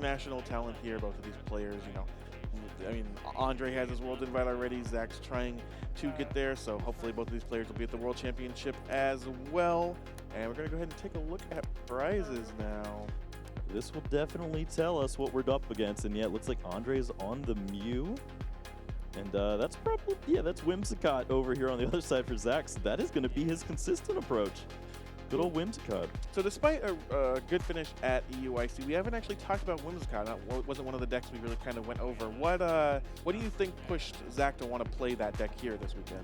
international talent here, both of these players, you know. I mean, Andre has his world invite already. Zach's trying to get there, so hopefully both of these players will be at the World Championship as well. And we're going to go ahead and take a look at prizes now. This will definitely tell us what we're up against, and yeah, it looks like Andre's on the Mew. And that's probably, yeah, that's Whimsicott over here on the other side for Zach. So that is going to be his consistent approach. Good old Whimsicott. So despite a good finish at EUIC, we haven't actually talked about Whimsicott. That wasn't one of the decks we really kind of went over. What do you think pushed Zach to want to play that deck here this weekend?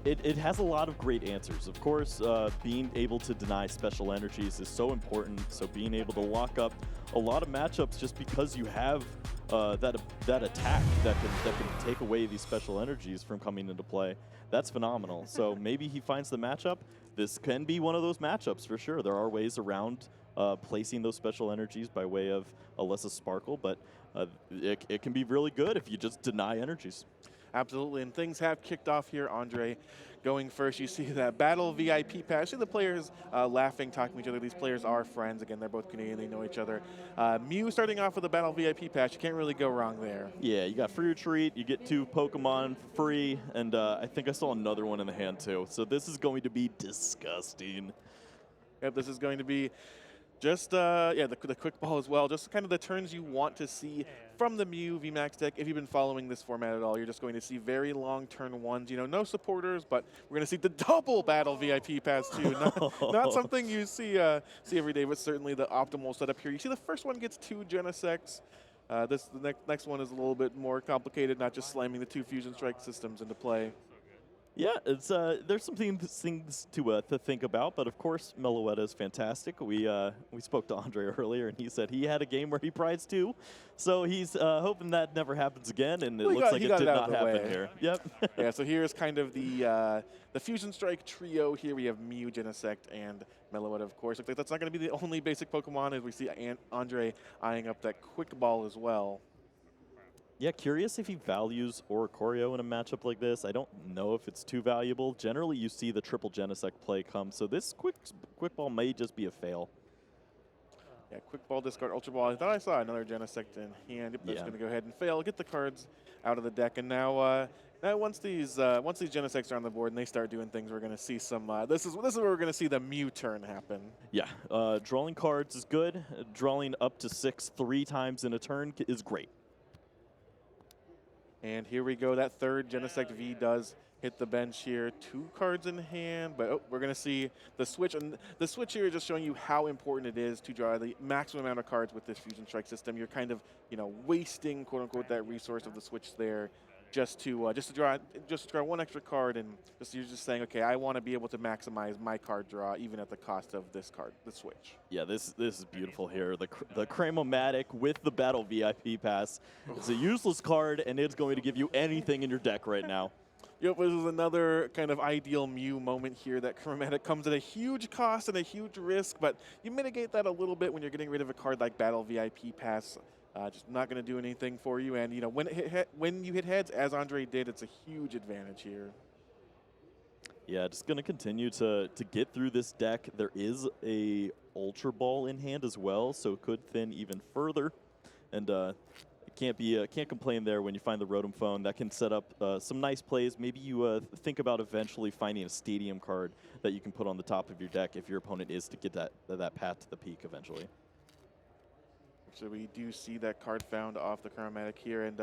It has a lot of great answers. Of course, being able to deny special energies is so important. So being able to lock up a lot of matchups just because you have that attack that can take away these special energies from coming into play, that's phenomenal. So maybe he finds the matchup. This can be one of those matchups for sure. There are ways around placing those special energies by way of Alessa Sparkle, but it can be really good if you just deny energies. Absolutely, and things have kicked off here. Andre going first. You see that battle VIP pass. You see the players laughing, talking to each other. These players are friends. Again, they're both Canadian. They know each other. Mew starting off with a battle VIP patch. You can't really go wrong there. Yeah, you got free retreat. You get 2 Pokemon free, and I think I saw another one in the hand too. So this is going to be disgusting. Yep, this is going to be just, yeah, the quick ball as well. Just kind of the turns you want to see from the Mew VMAX deck. If you've been following this format at all, you're just going to see very long turn ones. You know, no supporters, but we're going to see the double battle VIP pass too. Not something you see every day, but certainly the optimal setup here. You see the first one gets 2 Genesects. The next one is a little bit more complicated, not just slamming the 2 Fusion Strike systems into play. Yeah, it's there's some things to think about, but of course Meloetta is fantastic. We spoke to Andre earlier, and he said he had a game where he prized 2, so he's hoping that never happens again. And it looks like it did not happen here. Yep. Yeah. So here's kind of the Fusion Strike trio. Here we have Mew, Genesect, and Meloetta. Of course, looks like that's not going to be the only basic Pokemon, as we see Andre eyeing up that quick ball as well. Yeah, curious if he values Oricorio in a matchup like this. I don't know if it's too valuable. Generally, you see the triple Genesect play come, so this quick ball may just be a fail. Yeah, quick ball, discard, Ultra Ball. I thought I saw another Genesect in hand. Yep, that's going to go ahead and fail. Get the cards out of the deck, and now once these Genesects are on the board and they start doing things, we're going to see some. This is where we're going to see the Mew turn happen. Yeah, drawing cards is good. Drawing up to 6 3 times in a turn is great. And here we go. That third Genesect V does hit the bench here. 2 cards in hand, but we're going to see the switch. And the switch here is just showing you how important it is to draw the maximum amount of cards with this Fusion Strike system. You're kind of, you know, wasting, quote unquote, that resource of the switch there just to draw 1 extra card, and you're just saying, okay, I want to be able to maximize my card draw even at the cost of this card, the switch. Yeah, this is beautiful here. The Cramomatic with the Battle VIP pass. It's a useless card, and it's going to give you anything in your deck right now. Yep, this is another kind of ideal Mew moment here. That Chromatic comes at a huge cost and a huge risk, but you mitigate that a little bit when you're getting rid of a card like Battle VIP Pass. Just not going to do anything for you, and you know when you hit heads, as Andre did, it's a huge advantage here. Yeah, just going to continue to get through this deck. There is a Ultra Ball in hand as well, so it could thin even further, and can't complain there when you find the Rotom Phone. That can set up some nice plays. Maybe you think about eventually finding a Stadium card that you can put on the top of your deck if your opponent is to get that path to the peak eventually. So we do see that card found off the Chromatic here, and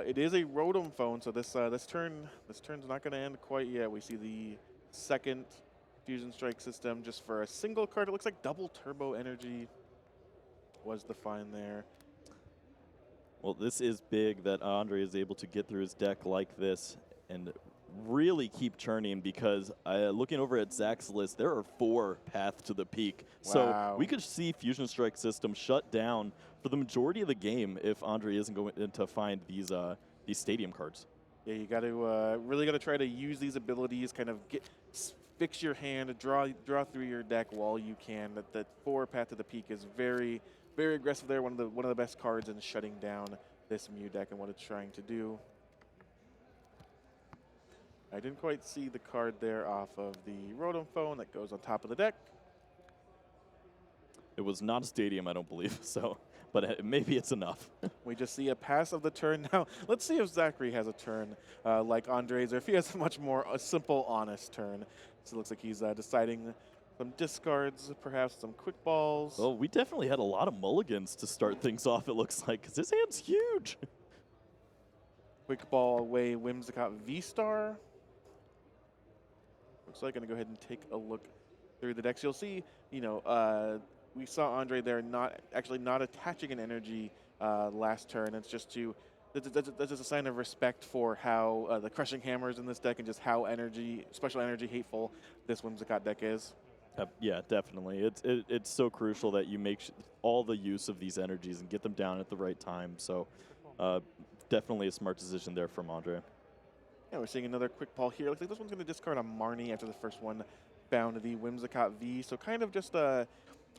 it is a Rotom Phone. So this turn's not going to end quite yet. We see the second Fusion Strike system just for a single card. It looks like double Turbo Energy was the find there. Well, this is big that Andre is able to get through his deck like this and really keep churning, because looking over at Zach's list, there are 4 paths to the peak. Wow. So we could see Fusion Strike system shut down for the majority of the game if Andre isn't going to find these Stadium cards. Yeah, you got to really got to try to use these abilities, kind of fix your hand, draw through your deck while you can. That 4 path to the peak is very, very aggressive there. One of the best cards in shutting down this Mew deck and what it's trying to do. I didn't quite see the card there off of the Rotom Phone that goes on top of the deck. It was not a Stadium, I don't believe. So, but maybe it's enough. We just see a pass of the turn. Now, let's see if Zachary has a turn like Andre's, or if he has a much more simple, honest turn. So it looks like he's deciding some discards, perhaps some quick balls. Well, we definitely had a lot of mulligans to start things off, it looks like, because his hand's huge. Quick ball away, Whimsicott V-Star. Looks like I'm going to go ahead and take a look through the decks. You'll see, you know, we saw Andre there not attaching an energy last turn. It's just to that's just a sign of respect for how the Crushing Hammers in this deck and just how special energy hateful this Whimsicott deck is. Yeah, definitely. It's so crucial that you make all the use of these energies and get them down at the right time. So definitely a smart decision there from Andre. Yeah, we're seeing another quick ball here. Looks like this one's going to discard a Marnie after the first one bound to the Whimsicott V. So kind of just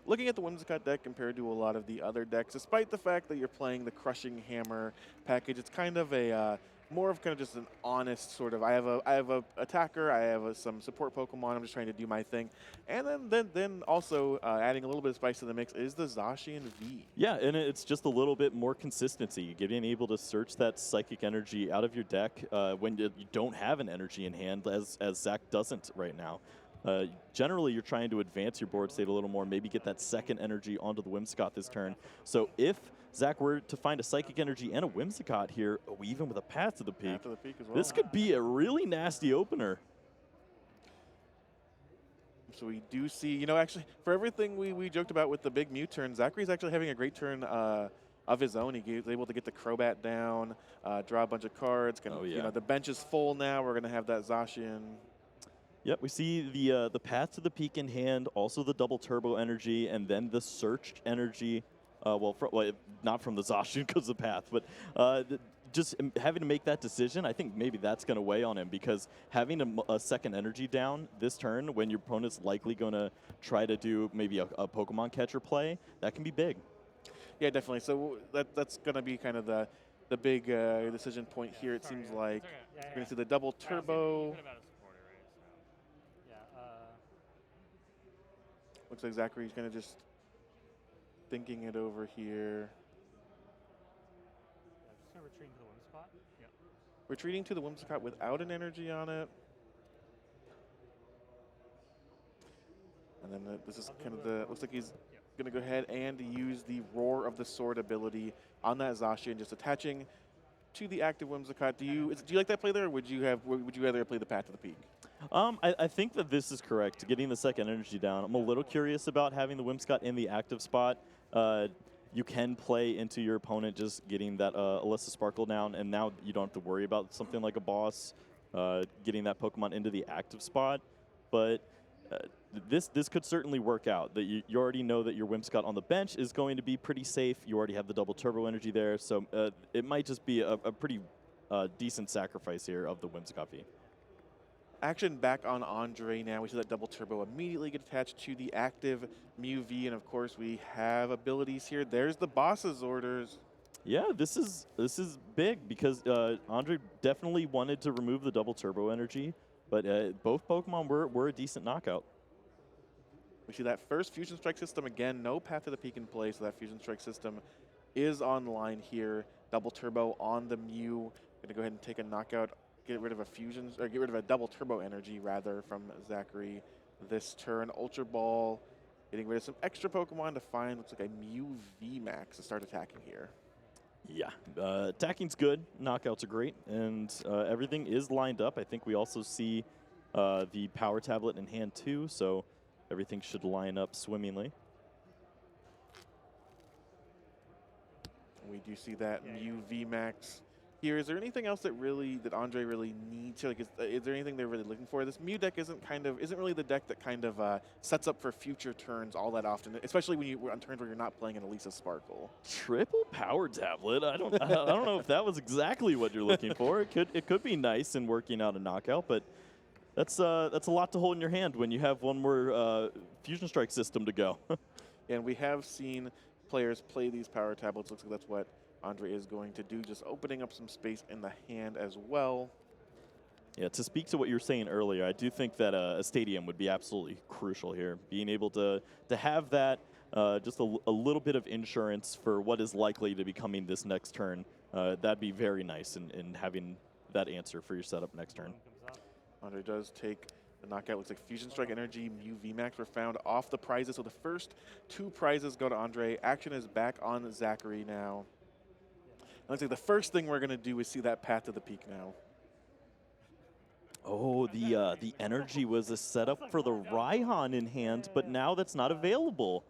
looking at the Whimsicott deck compared to a lot of the other decks, despite the fact that you're playing the Crushing Hammer package, it's kind of a more of kind of just an honest sort of, I have a attacker, I have some support Pokemon, I'm just trying to do my thing. And then also adding a little bit of spice to the mix is the Zacian V. Yeah, and it's just a little bit more consistency. Getting able to search that psychic energy out of your deck when you don't have an energy in hand, as Zach doesn't right now. Generally, you're trying to advance your board state a little more, maybe get that second energy onto the Whimsicott this turn. So if Zach were to find a Psychic Energy and a Whimsicott here, even with a Path to the Peak, as well. This could be a really nasty opener. So we do see, you know, actually, for everything we joked about with the big Mew turn, Zachary's actually having a great turn of his own. He was able to get the Crobat down, draw a bunch of cards. You know, the bench is full now. We're going to have that Zacian. Yep, we see the Path to the Peak in hand, also the double turbo energy, and then the searched energy. Well, not from the Zacian because of the Path, but just having to make that decision, I think maybe that's going to weigh on him, because having a second energy down this turn when your opponent's likely going to try to do maybe a Pokemon catcher play, that can be big. Yeah, definitely. So that's going to be kind of the big decision point here. It seems like we're going to see the double turbo. Looks like Zachary's going to just thinking it over here. Just going to retreat into the Whimsicott. Yep. Retreating to the Whimsicott without an energy on it. And then this is kind of looks like he's going to go ahead and use the Roar of the Sword ability on that Zacian, just attaching to the active Whimsicott. Do you like that play there, or would you rather play the Path to the Peak? I think that this is correct, getting the second energy down. I'm a little curious about having the Whimsicott in the active spot. You can play into your opponent just getting that Alyssa Sparkle down, and now you don't have to worry about something like a boss getting that Pokemon into the active spot. But this could certainly work out. That you already know that your Whimsicott on the bench is going to be pretty safe. You already have the double turbo energy there, so it might just be a pretty decent sacrifice here of the Whimsicott V. Action back on Andre now. We see that double turbo immediately get attached to the active Mew V, and of course we have abilities here. There's the boss's orders. Yeah, this is big, because Andre definitely wanted to remove the double turbo energy, but both Pokemon were a decent knockout. We see that first Fusion Strike system again. No Path to the Peak in play, so that Fusion Strike system is online here. Double turbo on the Mew. Gonna go ahead and take a knockout. Get rid of a double turbo energy rather from Zachary this turn. Ultra Ball, getting rid of some extra Pokemon to find looks like a Mew V Max to start attacking here. Yeah, attacking's good, knockouts are great, and everything is lined up. I think we also see the Power Tablet in hand too, so everything should line up swimmingly. We do see that Mew V Max here. Is there anything else that Andre really needs here? Like, is there anything they're really looking for? This Mew deck isn't really the deck that kind of sets up for future turns all that often, especially when on turns where you're not playing an Elisa Sparkle. Triple Power Tablet. I don't know if that was exactly what you're looking for. It could be nice in working out a knockout, but that's a lot to hold in your hand when you have one more Fusion Strike system to go. And we have seen players play these Power Tablets. Looks like that's what Andre is going to do, just opening up some space in the hand as well. Yeah, to speak to what you were saying earlier, I do think that a stadium would be absolutely crucial here. Being able to have that just a little bit of insurance for what is likely to be coming this next turn. That'd be very nice in having that answer for your setup next turn. Andre does take the knockout. Looks like Fusion Strike Energy, Mew VMAX were found off the prizes. So the first 2 prizes go to Andre. Action is back on Zachary now. Looks like the first thing we're going to do is see that path to the peak now. Oh, the energy was a setup for the Raihan in hand, but now that's not available.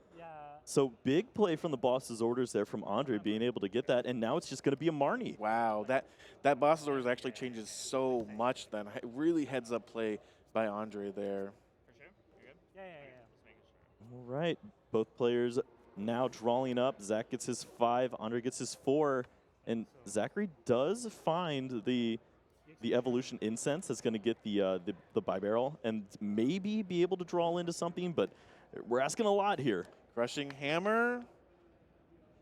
So big play from the boss's orders there from Andre being able to get that, and now it's just going to be a Marnie. Wow, that boss's orders actually changes so much then. Really heads up play by Andre there. All right, both players now drawing up. Zach gets his 5, Andre gets his 4, and Zachary does find the evolution incense that's going to get the buy barrel and maybe be able to draw into something, but we're asking a lot here. Crushing Hammer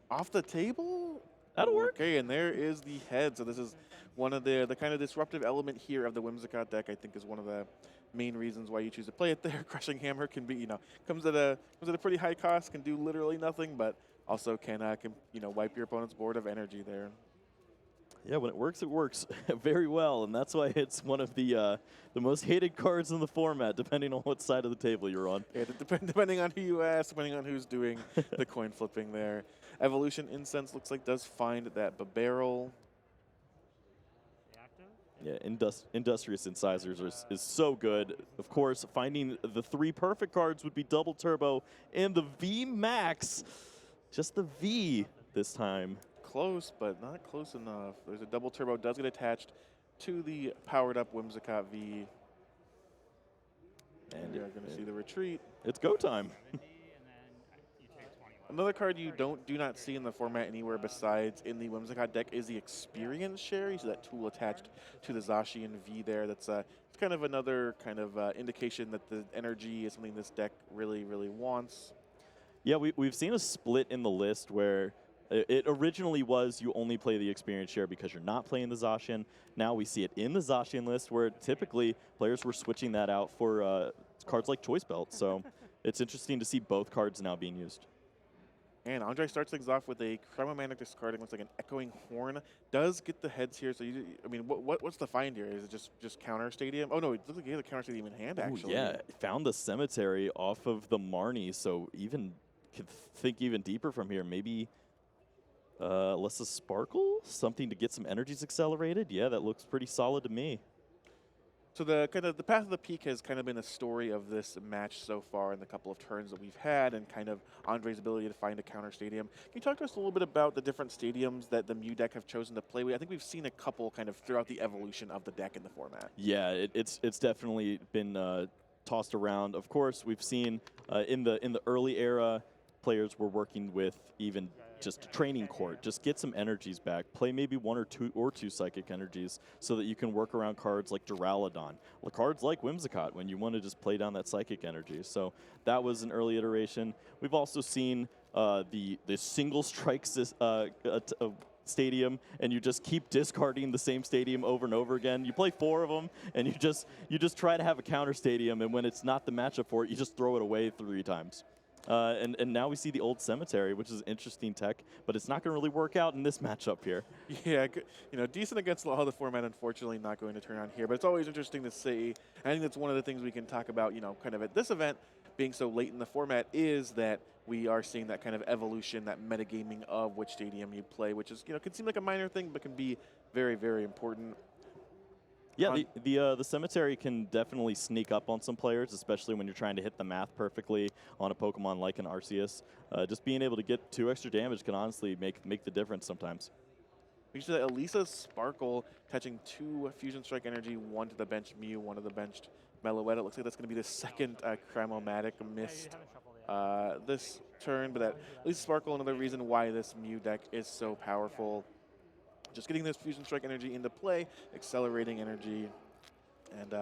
off the table? That'll work. Okay, and there is the head. So this is one of the kind of disruptive element here of the Whimsicott deck. I think is one of the main reasons why you choose to play it there. Crushing Hammer can be, comes at a pretty high cost, can do literally nothing, but also can wipe your opponent's board of energy there. Yeah, when it works very well, and that's why it's one of the most hated cards in the format, depending on what side of the table you're on. Yeah, depending on who you ask, depending on who's doing the coin flipping there. Evolution Incense looks like does find that barrel. Yeah, Industrious Incisors is so good. Of course, finding the 3 perfect cards would be Double Turbo and the V Max. Just the V this time. Close, but not close enough. There's a Double Turbo, does get attached to the powered up Whimsicott V. And you're going to see the retreat. It's go time. Another card you do not see in the format anywhere besides in the Whimsicott deck is the Experience Share. You see that tool attached to the Zacian V there. That's it's kind of another kind of indication that the energy is something this deck really, really wants. Yeah, we've seen a split in the list where it originally was you only play the Experience Share because you're not playing the Zacian. Now we see it in the Zacian list where typically players were switching that out for cards like Choice Belt. So it's interesting to see both cards now being used. And Andre starts things off with a Chromomanic discarding. Looks like an Echoing Horn. Does get the heads here. So, what's the find here? Is it just Counter Stadium? Oh, no, it looks like he has a Counter Stadium in hand, actually. Ooh, yeah, found the Cemetery off of the Marnie, so could think even deeper from here. Maybe Lessa Sparkle? Something to get some energies accelerated? Yeah, that looks pretty solid to me. So the path of the peak has kind of been a story of this match so far in the couple of turns that we've had, and kind of Andre's ability to find a counter stadium. Can you talk to us a little bit about the different stadiums that the Mew deck have chosen to play with? I think we've seen a couple kind of throughout the evolution of the deck in the format. Yeah, it's definitely been tossed around. Of course, we've seen in the early era, players were working with even just training court, just get some energies back, play maybe 1 or 2 psychic energies so that you can work around cards like Duraludon, cards like Whimsicott when you want to just play down that psychic energy. So that was an early iteration. We've also seen the single strike stadium, and you just keep discarding the same stadium over and over again. You play 4 of them, and you just try to have a counter stadium, and when it's not the matchup for it, you just throw it away 3 times. And now we see the old Cemetery, which is interesting tech, but it's not going to really work out in this matchup here. Yeah, decent against all the format, unfortunately not going to turn on here, but it's always interesting to see. I think that's one of the things we can talk about, kind of at this event, being so late in the format, is that we are seeing that kind of evolution, that metagaming of which stadium you play, which is, can seem like a minor thing, but can be very, very important. Yeah, the Cemetery can definitely sneak up on some players, especially when you're trying to hit the math perfectly on a Pokemon like an Arceus. Just being able to get 2 extra damage can honestly make the difference sometimes. We see that Elisa Sparkle touching 2 Fusion Strike Energy, 1 to the bench Mew, 1 to the benched Meloetta. It looks like that's going to be the second Chromomatic missed this turn, but that Elisa Sparkle, another reason why this Mew deck is so powerful. Just getting this Fusion Strike energy into play, accelerating energy, and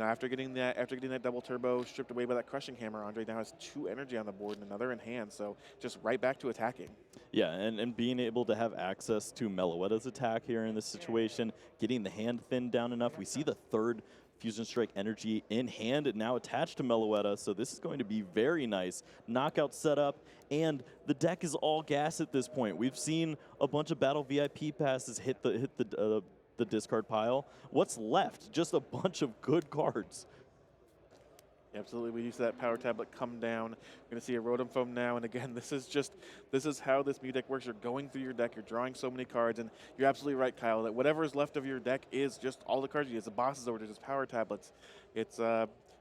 after getting that double turbo stripped away by that Crushing Hammer, Andre now has 2 energy on the board and another in hand, so just right back to attacking. Yeah, and being able to have access to Meloetta's attack here in this situation, getting the hand thinned down enough. We see the third Fusion Strike energy in hand and now attached to Meloetta, so this is going to be very nice. Knockout setup, and the deck is all gas at this point. We've seen a bunch of Battle VIP passes hit the discard pile. What's left? Just a bunch of good cards. Absolutely, we use that power tablet come down. We're going to see a Rotom Foam now, and again, this is how this Mew deck works. You're going through your deck, you're drawing so many cards, and you're absolutely right, Kyle, that whatever is left of your deck is just all the cards you use. The boss's order, just power tablets. It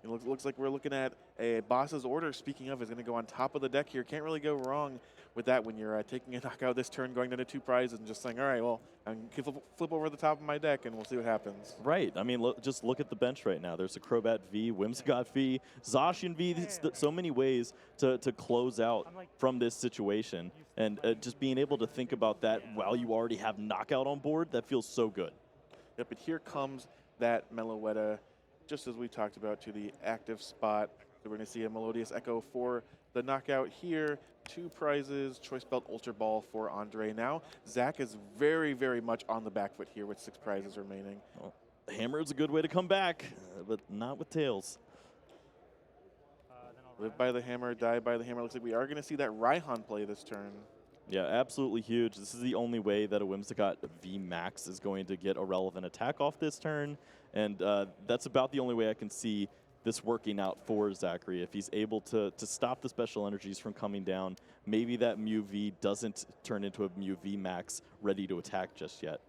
looks like we're looking at a boss's order, speaking of, is going to go on top of the deck here. Can't really go wrong with that when you're taking a knockout this turn, going down to 2 prizes, and just saying, all right, well, I can flip over the top of my deck, and we'll see what happens. Right. I mean, just look at the bench right now. There's a Crobat V, Whimsicott V, Zacian V. So many ways to close out from this situation. And just being able to think about that while you already have knockout on board, that feels so good. Yep, but here comes that Meloetta, just as we talked about, to the active spot. So we're going to see a Melodious Echo for the knockout here. 2 prizes, Choice Belt Ultra Ball for André. Now, Zach is very, very much on the back foot here with 6 prizes remaining. Well, Hammer is a good way to come back, but not with Tails. Live by the hammer, die by the hammer. Looks like we are going to see that Raihan play this turn. Yeah, absolutely huge. This is the only way that a Whimsicott V Max is going to get a relevant attack off this turn, and that's about the only way I can see this working out for Zachary. If he's able to stop the special energies from coming down, maybe that Mew V doesn't turn into a Mew V Max ready to attack just yet.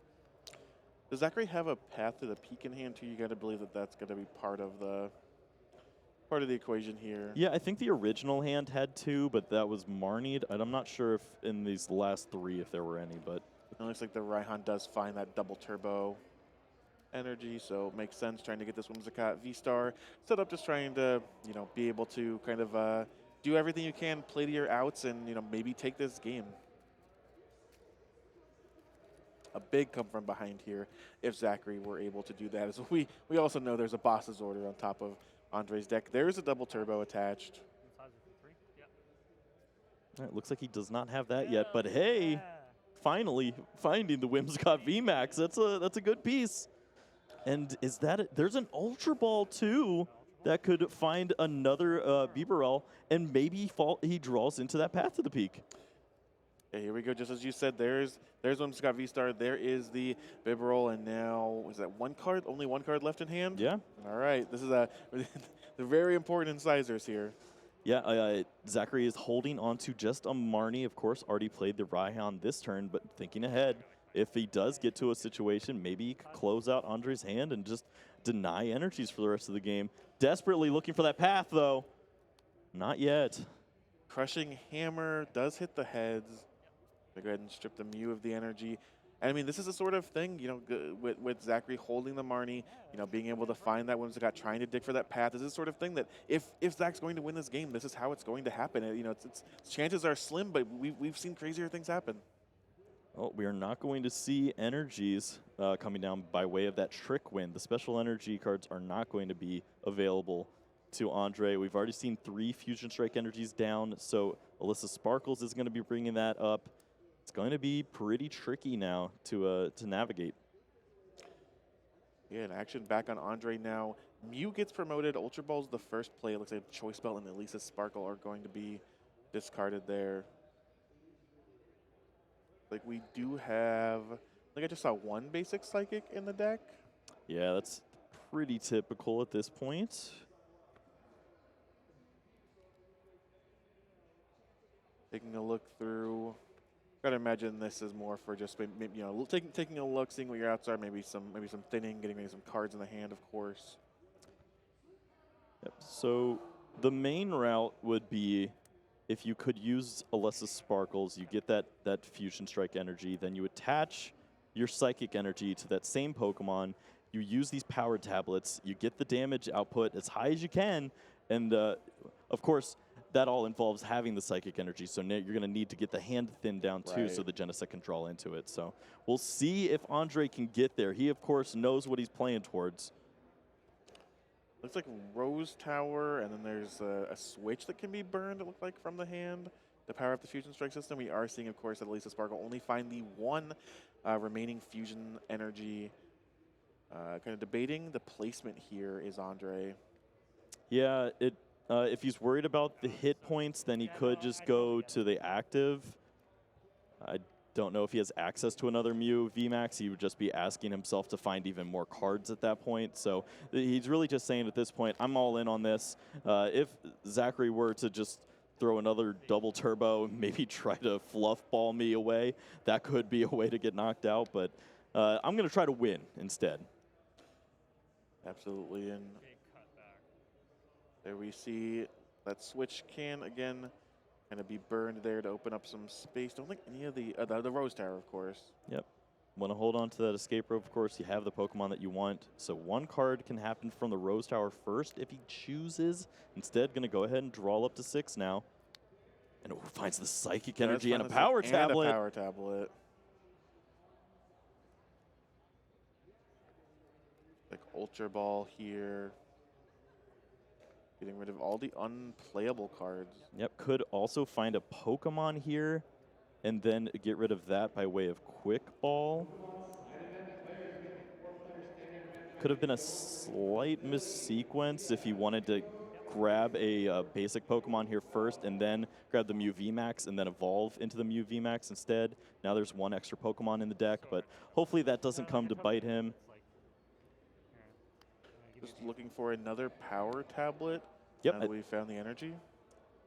Does Zachary have a path to the peak in hand too? You got to believe that that's going to be part of the equation here. Yeah, I think the original hand had 2, but that was Marnied. And I'm not sure if in these last 3 if there were any, but it looks like the Raihan does find that double turbo energy, so it makes sense trying to get this Whimsicott V-Star set up, just trying to, be able to kind of do everything you can, play to your outs, and, maybe take this game. A big come from behind here if Zachary were able to do that. As we also know there's a boss's order on top of Andre's deck. There's a double turbo attached. It looks like he does not have that yet, but hey, finally finding the Whimsicott VMAX. That's a good piece. And is that there's an Ultra Ball too that could find another Bibarel, and maybe he draws into that path to the peak. Yeah, here we go. Just as you said, there's Whimsicott V-Star. There is the Bibarel, and now is that 1 card? Only 1 card left in hand? Yeah. All right. This is the very important incisors here. Yeah, Zachary is holding on to just a Marnie. Of course, already played the Raihan this turn, but thinking ahead, if he does get to a situation, maybe he could close out Andre's hand and just deny energies for the rest of the game. Desperately looking for that path, though. Not yet. Crushing Hammer does hit the heads. They go ahead and strip the Mew of the energy. And I mean, this is the sort of thing, with Zachary holding the Marnie, being able to find that Whimsicott, trying to dig for that path. This is the sort of thing that if Zach's going to win this game, this is how it's going to happen. It's chances are slim, but we've seen crazier things happen. Well, we are not going to see energies coming down by way of that trick win. The special energy cards are not going to be available to Andre. We've already seen 3 Fusion Strike energies down, so Alyssa Sparkles is going to be bringing that up. It's going to be pretty tricky now to navigate. Yeah, an action back on Andre now. Mew gets promoted. Ultra Ball's the first play. It looks like Choice Belt and Elisa Sparkle are going to be discarded there. Like we do have, I just saw 1 basic Psychic in the deck. Yeah, that's pretty typical at this point. Taking a look through. Gotta imagine this is more for just maybe, taking a look, seeing what your outs are, maybe some thinning, getting maybe some cards in the hand, of course. Yep. So the main route would be if you could use Alyssa Sparkles, you get that Fusion Strike energy, then you attach your Psychic energy to that same Pokemon, you use these power tablets, you get the damage output as high as you can, and of course, that all involves having the Psychic energy, so you're going to need to get the hand thinned down too, so the Genesect can draw into it. So we'll see if Andre can get there. He, of course, knows what he's playing towards. Looks like Rose Tower, and then there's a switch that can be burned, it looked like, from the hand to power up the Fusion Strike system. We are seeing, of course, that Elisa Sparkle only find the 1 remaining Fusion energy. Kind of debating the placement here is André. Yeah, if he's worried about the hit points, then he could just go to the active. I don't know if he has access to another Mew VMAX. He would just be asking himself to find even more cards at that point. So he's really just saying at this point, I'm all in on this. If Zachary were to just throw another double turbo, maybe try to fluff ball me away, that could be a way to get knocked out. But I'm going to try to win instead. Absolutely, and there we see that switch can, again, kind of be burned there to open up some space. Don't think any of the Rose Tower, of course. Yep. Want to hold on to that escape rope, of course. You have the Pokemon that you want. So one card can happen from the Rose Tower first if he chooses. Instead, going to go ahead and draw up to 6 now. And finds the Psychic Energy and a Power Tablet. And a Power Tablet. Like Ultra Ball here. Getting rid of all the unplayable cards. Yep, could also find a Pokemon here and then get rid of that by way of Quick Ball. Could have been a slight missequence if he wanted to grab a basic Pokemon here first and then grab the Mew VMAX and then evolve into the Mew VMAX instead. Now there's one extra Pokemon in the deck, but hopefully that doesn't come to bite him. Just looking for another Power Tablet. Yep. Now that we found the energy.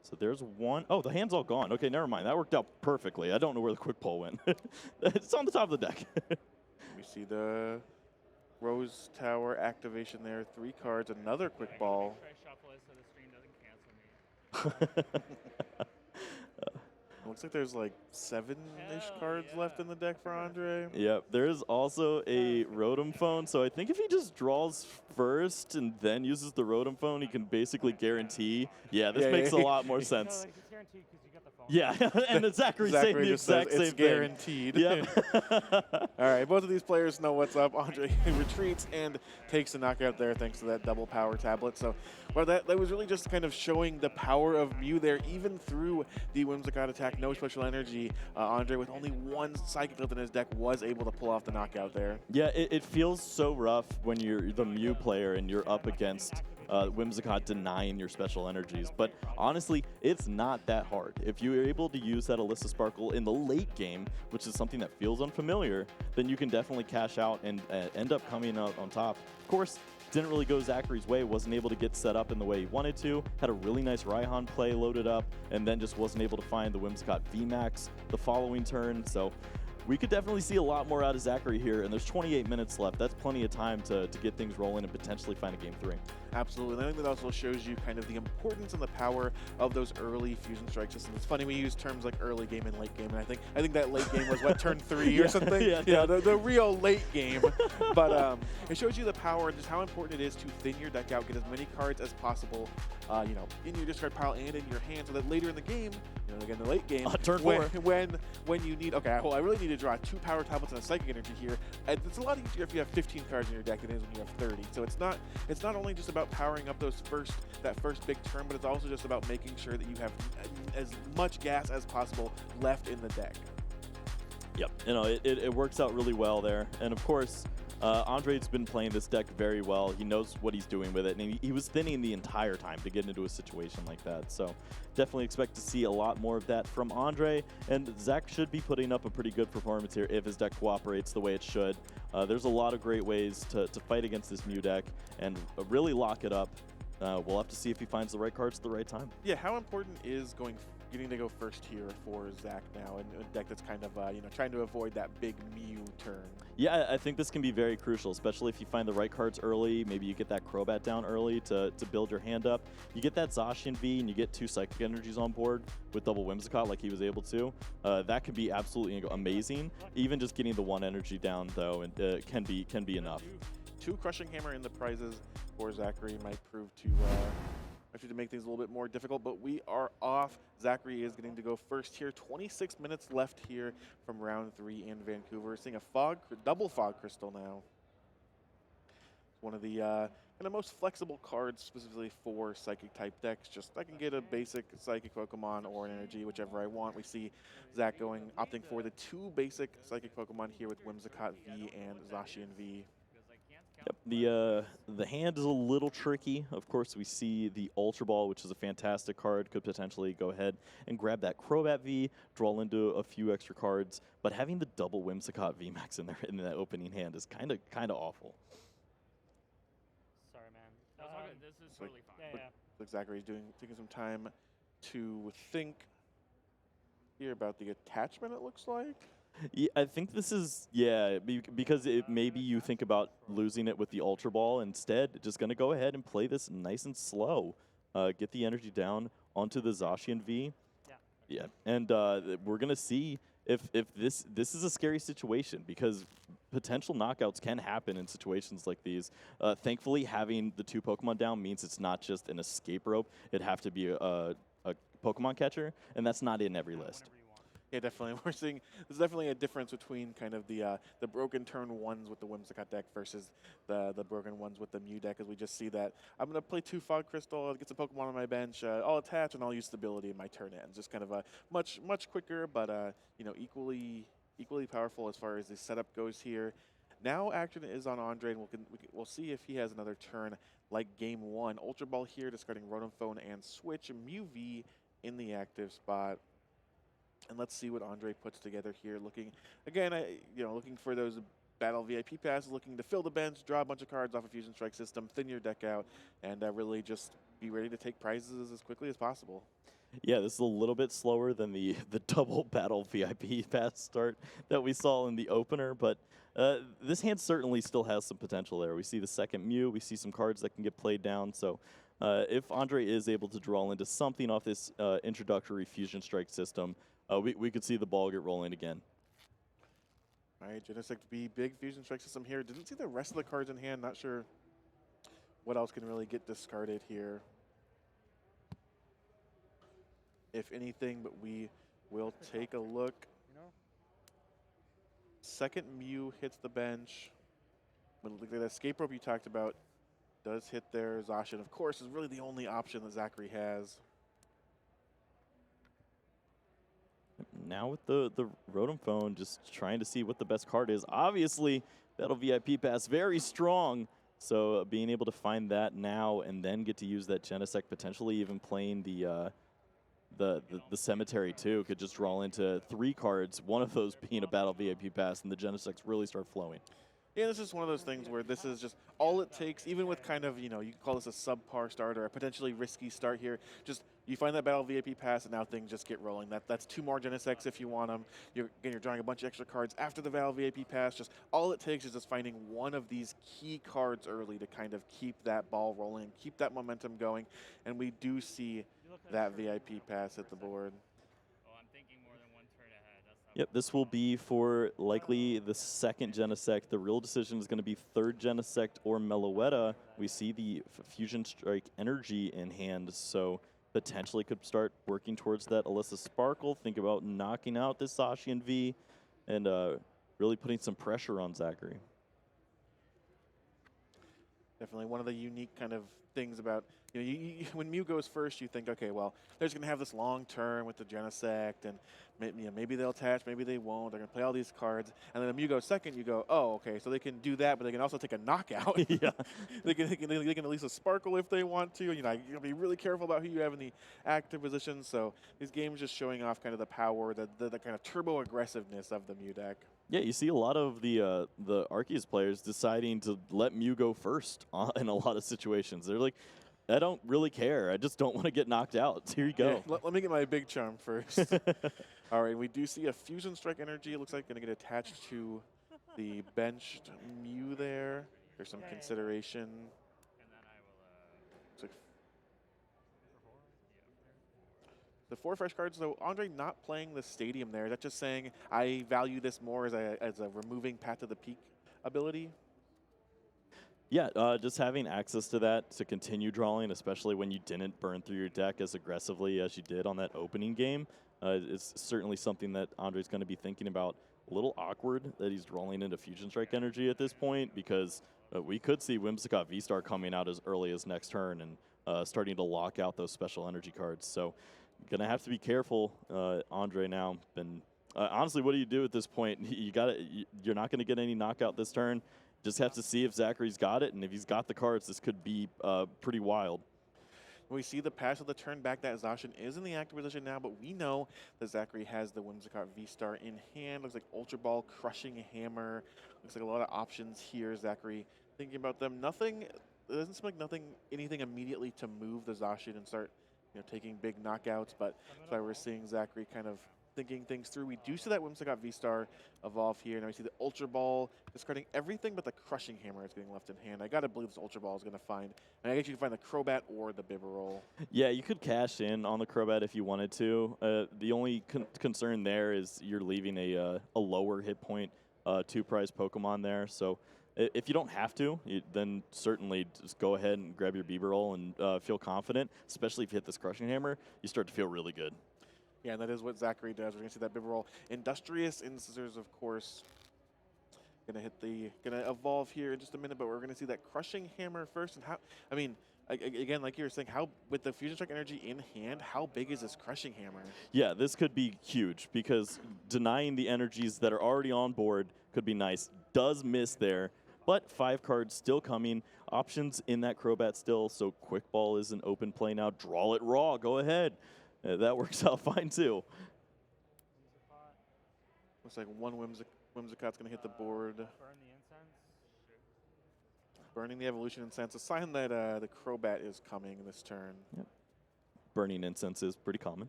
So there's one. Oh, the hand's all gone. Okay, never mind. That worked out perfectly. I don't know where the Quick Ball went. It's on the top of the deck. We see the Rose Tower activation there. 3 cards, another Quick Ball. Looks like there's like 7-ish cards left in the deck for André. Yep, there's also a Rotom Phone. So I think if he just draws first and then uses the Rotom Phone, he can basically guarantee. Yeah, this makes a lot more sense. Yeah, and then Zachary saying the exact same thing. It's guaranteed. Yep. All right, both of these players know what's up. André retreats and takes a knockout there thanks to that double Power Tablet. So, well, that was really just kind of showing the power of Mew there, even through the Whimsicott attack. No special energy. André, with only 1 Psychic left in his deck, was able to pull off the knockout there. Yeah, it feels so rough when you're the Mew player and you're up against Whimsicott denying your special energies. But honestly, it's not that hard. If you're able to use that Alyssa Sparkle in the late game, which is something that feels unfamiliar, then you can definitely cash out and end up coming out on top. Of course, didn't really go Zachary's way, wasn't able to get set up in the way he wanted to, had a really nice Raihan play loaded up, and then just wasn't able to find the Whimsicott VMAX the following turn. So we could definitely see a lot more out of Zachary here, and there's 28 minutes left. That's plenty of time to get things rolling and potentially find a Game 3. Absolutely, and I think that also shows you kind of the importance and the power of those early Fusion Strike systems. It's funny we use terms like early game and late game, and I think that late game was what, turn 3 or something? Yeah, the real late game. But it shows you the power and just how important it is to thin your deck out, get as many cards as possible, in your discard pile and in your hand, so that later in the game, again, the late game, turn 4. when you need, okay, well, I really need to draw 2 Power Tablets and a Psychic Energy here. And it's a lot easier if you have 15 cards in your deck than it is when you have 30. So it's not only just about powering up that first big turn, but it's also just about making sure that you have as much gas as possible left in the deck. Yep, it works out really well there. And of course, Andre's been playing this deck very well. He knows what he's doing with it, and he was thinning the entire time to get into a situation like that. So definitely expect to see a lot more of that from André, and Zach should be putting up a pretty good performance here if his deck cooperates the way it should. There's a lot of great ways to fight against this Mew deck and really lock it up. We'll have to see if he finds the right cards at the right time. Yeah, how important is getting to go first here for Zach now in a deck that's kind of trying to avoid that big Mew turn? Yeah, I think this can be very crucial, especially if you find the right cards early. Maybe you get that Crobat down early to build your hand up. You get that Zacian V and you get 2 Psychic Energies on board with double Whimsicott like he was able to. That could be absolutely amazing. Even just getting the 1 energy down, though, can be enough. 2 Crushing Hammer in the prizes for Zachary might prove to make things a little bit more difficult, but we are off. Zachary is getting to go first here. 26 minutes left here from round 3 in Vancouver. Seeing a double Fog Crystal now. One of the kind of most flexible cards specifically for Psychic type decks. Just I can get a basic Psychic Pokemon or an Energy, whichever I want. We see Zach opting for the 2 basic Psychic Pokemon here with Whimsicott V and Zacian V. The hand is a little tricky. Of course, we see the Ultra Ball, which is a fantastic card. Could potentially go ahead and grab that Crobat V, draw into a few extra cards. But having the double Whimsicott VMAX in there in that opening hand is kind of awful. Sorry, man. That's all good. This is totally fine. Yeah, yeah. Looks like Zachary's taking some time to think here about the attachment, it looks like. Yeah, I think this is, because maybe you think about losing it with the Ultra Ball. Instead, just going to go ahead and play this nice and slow. Get the energy down onto the Zacian V. Yeah, and we're going to see if this is a scary situation, because potential knockouts can happen in situations like these. Thankfully, having the 2 Pokemon down means it's not just an escape rope. It'd have to be a Pokemon catcher, and that's not in every list. Yeah, definitely. We're seeing there's definitely a difference between kind of the broken turn 1s with the Whimsicott deck versus the broken ones with the Mew deck, as we just see that I'm going to play 2 Fog Crystal, get some Pokemon on my bench, I'll attach, and I'll use stability in my turn ends. Just kind of a much quicker, but you know, equally powerful as far as the setup goes here. Now action is on André, and we'll see if he has another turn like Game 1. Ultra Ball here, discarding Rotom Phone and Switch. Mew V in the active spot. And let's see what André puts together here. Looking, again, looking for those battle VIP passes, looking to fill the bench, draw a bunch of cards off a Fusion Strike system, thin your deck out, and really just be ready to take prizes as quickly as possible. Yeah, this is a little bit slower than the double battle VIP pass start that we saw in the opener, but this hand certainly still has some potential there. We see the second Mew, we see some cards that can get played down, so if André is able to draw into something off this introductory Fusion Strike system, we could see the ball get rolling again. All right, Genesect B, big Fusion Strike system here. Didn't see the rest of the cards in hand. Not sure what else can really get discarded here, if anything, but we will take a look. Second Mew hits the bench. But look at that escape rope you talked about does hit there. Zacian, of course, is really the only option that Zachary has. Now with the Rotom Phone, just trying to see what the best card is. Obviously, Battle VIP Pass, very strong. So being able to find that now and then get to use that Genesect, potentially even playing the Cemetery too, could just draw into 3 cards, one of those being a Battle VIP Pass, and the Genesects really start flowing. Yeah, this is one of those things where this is just all it takes, even with kind of, you can call this a subpar start or a potentially risky start here. Just you find that Battle VIP pass, and now things just get rolling. That's 2 more Genesects if you want them. You're drawing a bunch of extra cards after the Battle VIP pass. Just all it takes is just finding one of these key cards early to kind of keep that ball rolling, keep that momentum going, and we do see that VIP pass at the board. Yep, this will be for likely the second Genesect. The real decision is going to be third Genesect or Meloetta. We see the Fusion Strike energy in hand, so potentially could start working towards that Alyssa Sparkle. Think about knocking out this Zacian V and really putting some pressure on Zachary. Definitely one of the unique kind of things about, when Mew goes first, you think, okay, well, they're just going to have this long turn with the Genesect, and maybe they'll attach, maybe they won't. They're going to play all these cards. And then when Mew goes second, you go, oh, okay, so they can do that, but they can also take a knockout. Yeah. they can at least a Sparkle if they want to. You got to be really careful about who you have in the active position. So these games just showing off kind of the power, the kind of turbo aggressiveness of the Mew deck. Yeah, you see a lot of the Arceus players deciding to let Mew go first in a lot of situations. They're like, I don't really care. I just don't want to get knocked out. So here you go. Yeah, let me get my big charm first. All right, we do see a Fusion Strike energy. It looks like going to get attached to the benched Mew there. There's some consideration. And then I will. So the 4 fresh cards, so André not playing the Stadium there. That's just saying I value this more as a removing Path to the Peak ability. Yeah, just having access to that to continue drawing, especially when you didn't burn through your deck as aggressively as you did on that opening game, is certainly something that Andre's going to be thinking about. A little awkward that he's rolling into Fusion Strike energy at this point, because we could see Whimsicott V-Star coming out as early as next turn and starting to lock out those special energy cards. So going to have to be careful, André now. And honestly, what do you do at this point? You're not going to get any knockout this turn. just have to see if Zachary's got it, and if he's got the cards, this could be pretty wild. We see the pass of the turn back that Zacian is in the active position now, but we know that Zachary has the Whimsicott V-Star in hand. Looks like Ultra Ball, Crushing Hammer. Looks like a lot of options here, Zachary. Thinking about them, nothing, it doesn't seem like anything immediately to move the Zacian and start, taking big knockouts, but that's why we're seeing Zachary kind of thinking things through. We do see that Whimsicott V-Star evolve here. Now we see the Ultra Ball discarding everything but the Crushing Hammer is getting left in hand. I gotta believe this Ultra Ball is gonna find, and I guess you can find the Crobat or the Bibarel. Yeah, you could cash in on the Crobat if you wanted to. The only concern there is you're leaving a lower hit point 2-prize Pokemon there. So if you don't have to, then certainly just go ahead and grab your Bibarel and feel confident, especially if you hit this Crushing Hammer, you start to feel really good. Yeah, and that is what Zachary does. We're gonna see that Bibarel. Industrious Incisors, of course, gonna evolve here in just a minute, but we're gonna see that Crushing Hammer first. And again, like you were saying, with the Fusion Strike energy in hand, how big is this Crushing Hammer? Yeah, this could be huge because denying the energies that are already on board could be nice. Does miss there, but 5 cards still coming. Options in that Crobat still, so Quick Ball is an open play now. Draw it raw, go ahead. That works out fine too. Looks like one Whimsicott's gonna hit the board. Burn the incense. Burning the Evolution Incense, a sign that the Crobat is coming this turn. Yep. Burning incense is pretty common.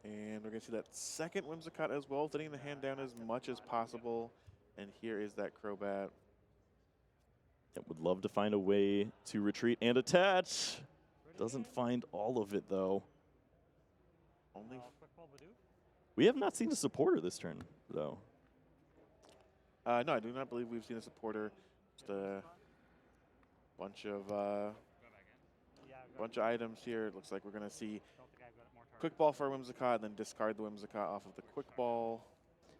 And we're going to see that second Whimsicott as well, thinning the hand down as much as possible. And here is that Crobat. Yep, would love to find a way to retreat and attach. Doesn't find all of it, though. Only. We have not seen a supporter this turn, though. No, I do not believe we've seen a supporter. Just a bunch of items here. It looks like we're going to see Quick Ball for a Whimsicott, and then discard the Whimsicott off of the Quick Ball.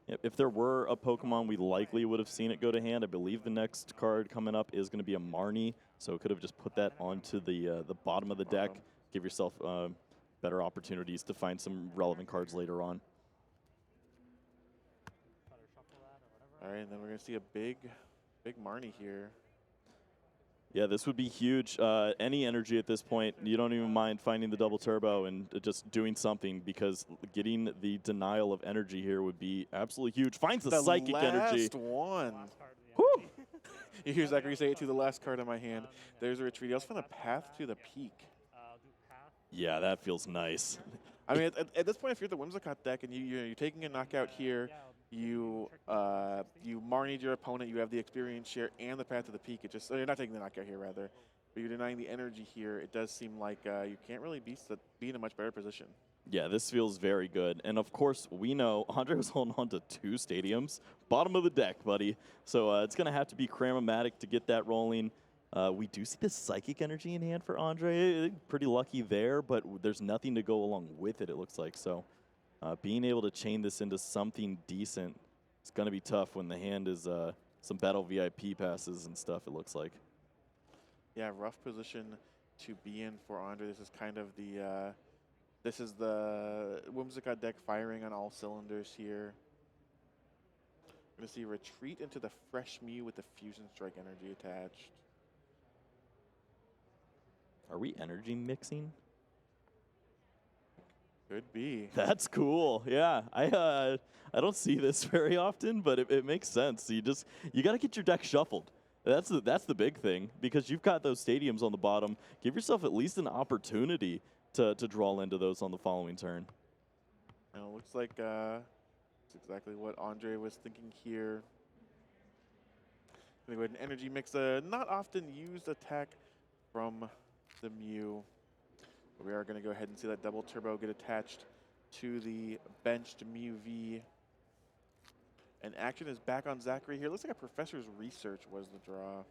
Yep, if there were a Pokemon, we likely would have seen it go to hand. I believe the next card coming up is going to be a Marnie, so could have just put that onto the bottom of the deck. Give yourself better opportunities to find some relevant cards later on. All right, and then we're going to see a big Marnie here. Yeah, this would be huge. Any energy at this point, you don't even mind finding the double turbo and just doing something, because getting the denial of energy here would be absolutely huge. Finds the psychic energy. Last one. Woo! You hear Zachary say it to the last card in my hand. There's a retreat. He also found a Path to the Peak. Yeah, that feels nice. I mean, at this point, if you're the Whimsicott deck and you're taking a knockout here, you Marnied your opponent, you have the experience share and the Path to the Peak. You're not taking the knockout here, rather, but you're denying the energy here. It does seem like you can't really be in a much better position. Yeah, this feels very good. And of course, we know André was holding on to 2 stadiums. Bottom of the deck, buddy. So it's going to have to be Cramomatic to get that rolling. We do see the psychic energy in hand for André. Pretty lucky there, but there's nothing to go along with it, it looks like. So being able to chain this into something decent is going to be tough when the hand is some battle VIP passes and stuff, it looks like. Yeah, rough position to be in for André. This is kind of the Whimsicott deck firing on all cylinders here. We're going to see retreat into the Fresh Mew with the Fusion Strike energy attached. Are we energy mixing? Could be. That's cool. Yeah, I don't see this very often, but it makes sense. You got to get your deck shuffled. That's the big thing, because you've got those stadiums on the bottom. Give yourself at least an opportunity to draw into those on the following turn. And it looks like it's exactly what André was thinking here. Going to go ahead and energy mix a not often used attack from the Mew. But we are going to go ahead and see that double turbo get attached to the benched Mew V. And action is back on Zachary here. Looks like a Professor's Research was the draw.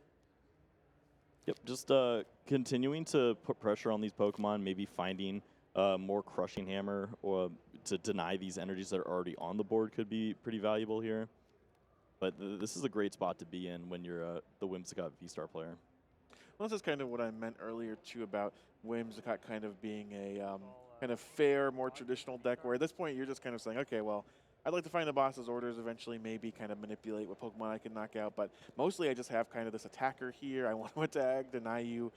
Yep, just continuing to put pressure on these Pokemon, maybe finding more Crushing Hammer or to deny these energies that are already on the board could be pretty valuable here. But this is a great spot to be in when you're the Whimsicott V-Star player. Well, this is kind of what I meant earlier, too, about Whimsicott kind of being a kind of fair, more traditional deck, where at this point you're just kind of saying, okay, well, I'd like to find the boss's orders eventually, maybe kind of manipulate what Pokemon I can knock out, but mostly I just have kind of this attacker here. I want to attack, deny you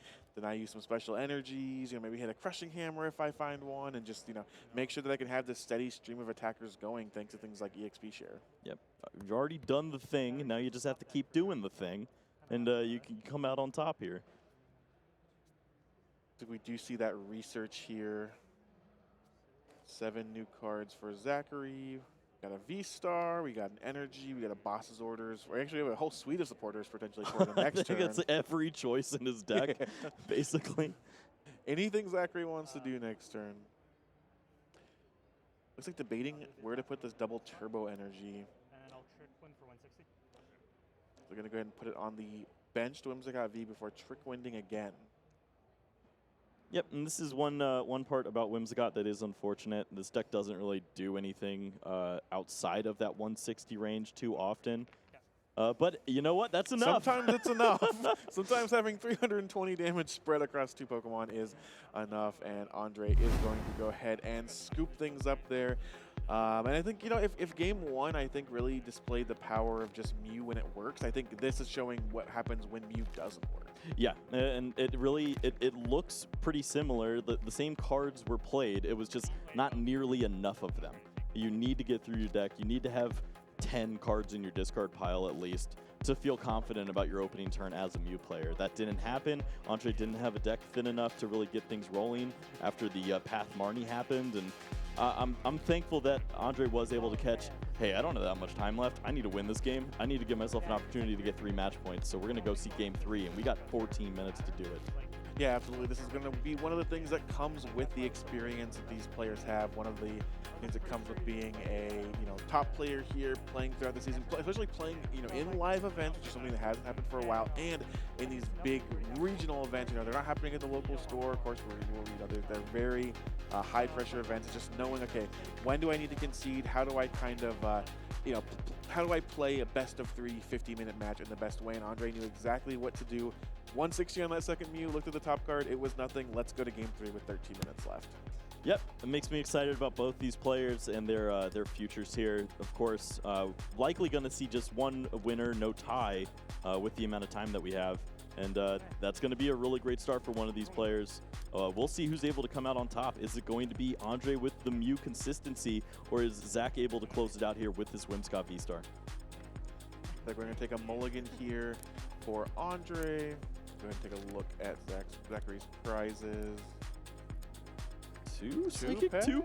some special energies, maybe hit a crushing hammer if I find one, and just, make sure that I can have this steady stream of attackers going thanks to things like EXP share. Yep. You've already done the thing. Now you just have to keep doing the thing, and you can come out on top here. So we do see that research here. 7 new cards for Zachary. We got a V-Star, we got an Energy, we got a Boss's Orders. We actually have a whole suite of supporters potentially for the next I think turn. it's every choice in his deck, basically. Anything Zachary wants to do next turn. Looks like debating where to put this double turbo energy. And I'll trick one for 160. So we're going to go ahead and put it on the bench to Whimsicott V before trick winding again. Yep, and this is one part about Whimsicott that is unfortunate. This deck doesn't really do anything outside of that 160 range too often. But you know what? That's enough. Sometimes it's enough. Sometimes having 320 damage spread across 2 Pokemon is enough, and André is going to go ahead and scoop things up there. And I think, if game 1, I think, really displayed the power of just Mew when it works, I think this is showing what happens when Mew doesn't work. Yeah, and it really, it looks pretty similar. The same cards were played. It was just not nearly enough of them. You need to get through your deck. You need to have 10 cards in your discard pile at least to feel confident about your opening turn as a Mew player. That didn't happen. André didn't have a deck thin enough to really get things rolling after the Path Marnie happened, and I'm thankful that André was able to catch, hey, I don't have that much time left. I need to win this game. I need to give myself an opportunity to get 3 match points. So we're going to go see game 3, and we got 14 minutes to do it. Yeah, absolutely. This is going to be one of the things that comes with the experience that these players have. One of the things that comes with being a top player here, playing throughout the season, especially playing in live events, which is something that hasn't happened for a while, and in these big regional events. They're not happening at the local store. Of course, they're very high pressure events. It's just knowing, okay, when do I need to concede? How do I kind of how do I play a best of 3 50-minute match in the best way? And André knew exactly what to do. 160 on that second Mew, looked at the top card, it was nothing. Let's go to game 3 with 13 minutes left. Yep, it makes me excited about both these players and their futures here. Of course, likely going to see just one winner, no tie, with the amount of time that we have. And that's going to be a really great start for one of these players. We'll see who's able to come out on top. Is it going to be André with the Mew consistency, or is Zach able to close it out here with this Whimsicott V-Star? We're going to take a mulligan here for André. Go ahead and take a look at Zachary's prizes. 2 Psychic, 2.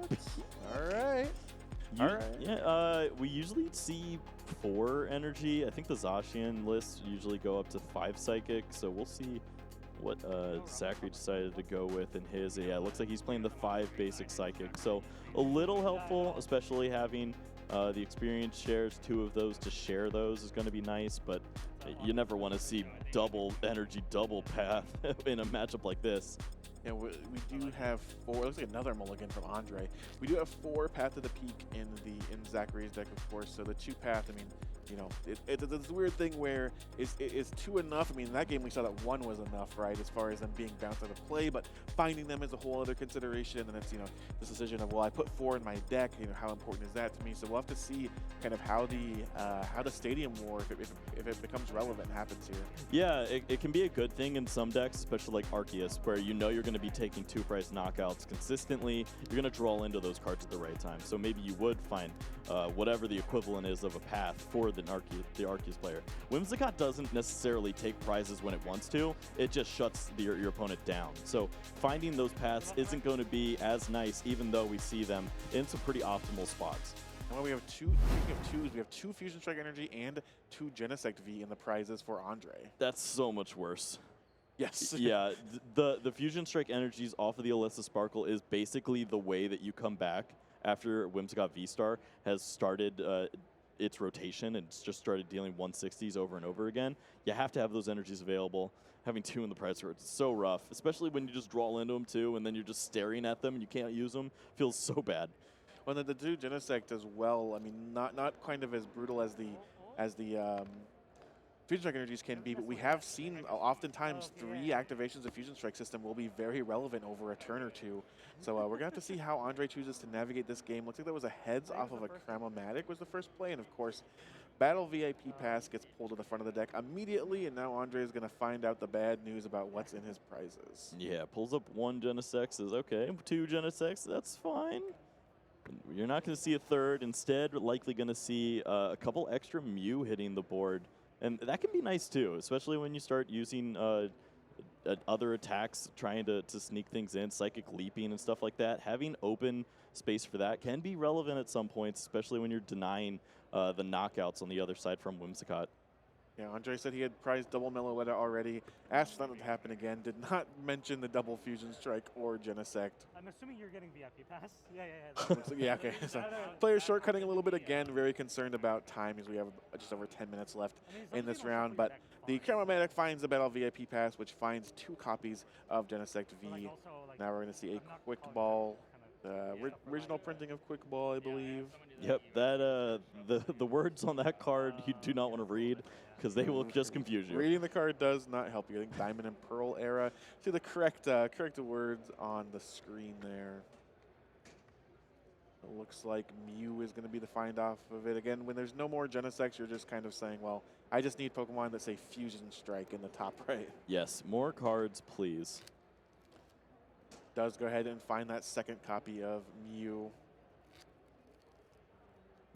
All right. Yeah, we usually see 4 energy. I think the Zacian lists usually go up to 5 Psychic, so we'll see what Zachary decided to go with in his. Yeah, it looks like he's playing the 5 basic Psychic, so a little helpful, especially having the experience shares. 2 of those to share those is going to be nice, but you never want to see double energy, double path in a matchup like this. Yeah, we do have 4. It looks like another mulligan from André. We do have 4 Path to the Peak in Zachary's deck, of course. So the 2 Path, I mean, it's this weird thing where is 2 enough? I mean, in that game we saw that 1 was enough, right, as far as them being bounced out of play, but finding them is a whole other consideration, and it's, this decision of, well, I put 4 in my deck, how important is that to me? So we'll have to see kind of how the Stadium War, if it becomes relevant, happens here. Yeah, it can be a good thing in some decks, especially like Arceus, where you're going to be taking 2-price knockouts consistently. You're going to draw into those cards at the right time. So maybe you would find whatever the equivalent is of a path for the Arceus player. Whimsicott doesn't necessarily take prizes when it wants to. It just shuts your opponent down. So finding those paths isn't going to be as nice, even though we see them in some pretty optimal spots. And we have 2. Speaking of 2s, we have 2 Fusion Strike Energy and 2 Genesect V in the prizes for André. That's so much worse. Yes. Yeah, the Fusion Strike energies off of the Alyssa Sparkle is basically the way that you come back after Whimsicott V-Star has started its rotation and just started dealing 160s over and over again. You have to have those energies available. Having 2 in the prize card is so rough, especially when you just draw into them too, and then you're just staring at them and you can't use them. Feels so bad. Well, the 2 Genesect as well. I mean, not kind of as brutal as the Fusion Strike energies can be, but we have seen oftentimes 3 activations of Fusion Strike system will be very relevant over a turn or two. So we're going to have to see how André chooses to navigate this game. Looks like that was a heads off of a Cramomatic was the first play, and of course, Battle VIP Pass gets pulled to the front of the deck immediately, and now André is going to find out the bad news about what's in his prizes. Yeah, pulls up 1 Genesect, is okay. 2 Genesects, that's fine. You're not going to see a third. Instead, likely going to see a couple extra Mew hitting the board. And that can be nice too, especially when you start using other attacks, trying to sneak things in, Psychic Leaping and stuff like that. Having open space for that can be relevant at some points, especially when you're denying the knockouts on the other side from Whimsicott. Yeah, André said he had prized double Meloetta already, asked for that to happen again, did not mention the double Fusion Strike or Genesect. I'm assuming you're getting VIP pass. Yeah. Yeah, okay. So player shortcutting a little bit again, very concerned about time as we have just over 10 minutes left in this round. But the Cramomatic finds the Battle VIP Pass, which finds 2 copies of Genesect V. Now we're going to see a Quick Ball, original printing of Quick Ball, I believe. Yep, that the words on that card you do not want to read, because they will just confuse you. Reading the card does not help you. I think Diamond and Pearl era. See the correct words on the screen there. It looks like Mew is going to be the find off of it. Again, when there's no more Genesects, you're just kind of saying, well, I just need Pokemon that say Fusion Strike in the top right. Yes, more cards, please. Does go ahead and find that second copy of Mew.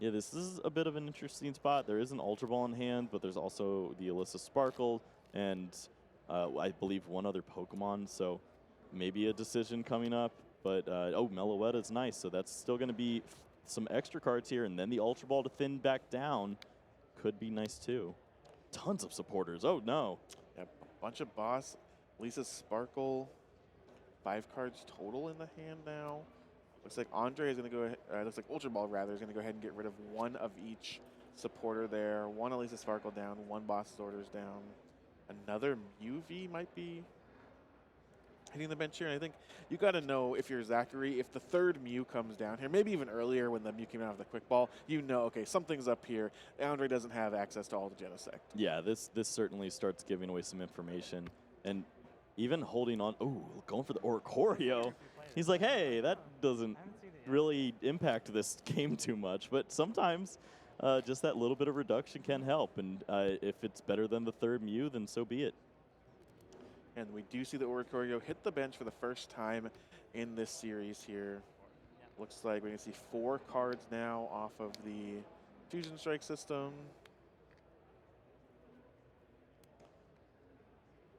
Yeah, this is a bit of an interesting spot. There is an Ultra Ball in hand, but there's also the Alyssa Sparkle and I believe 1 other Pokemon, so maybe a decision coming up. But, oh, Meloetta is nice, so that's still going to be some extra cards here, and then the Ultra Ball to thin back down could be nice too. Tons of supporters. Oh, no. Yep, a bunch of Boss, Lisa's Sparkle, 5 cards total in the hand now. Looks like André is going to go ahead, looks like Ultra Ball rather, is going to go ahead and get rid of 1 of each supporter there. 1 Elisa Sparkle down, 1 Boss's Orders down. Another Mew V might be hitting the bench here. And I think you got to know if you're Zachary, if the 3rd Mew comes down here, maybe even earlier when the Mew came out of the Quick Ball, you know, okay, something's up here. André doesn't have access to all the Genesect. Yeah, this certainly starts giving away some information. And even holding on, oh, going for the Oricorio. He's like, hey, that doesn't really impact this game too much. But sometimes just that little bit of reduction can help. And if it's better than the 3rd Mew, then so be it. And we do see the Oricorio hit the bench for the first time in this series here. Looks like we're going to see 4 cards now off of the Fusion Strike system.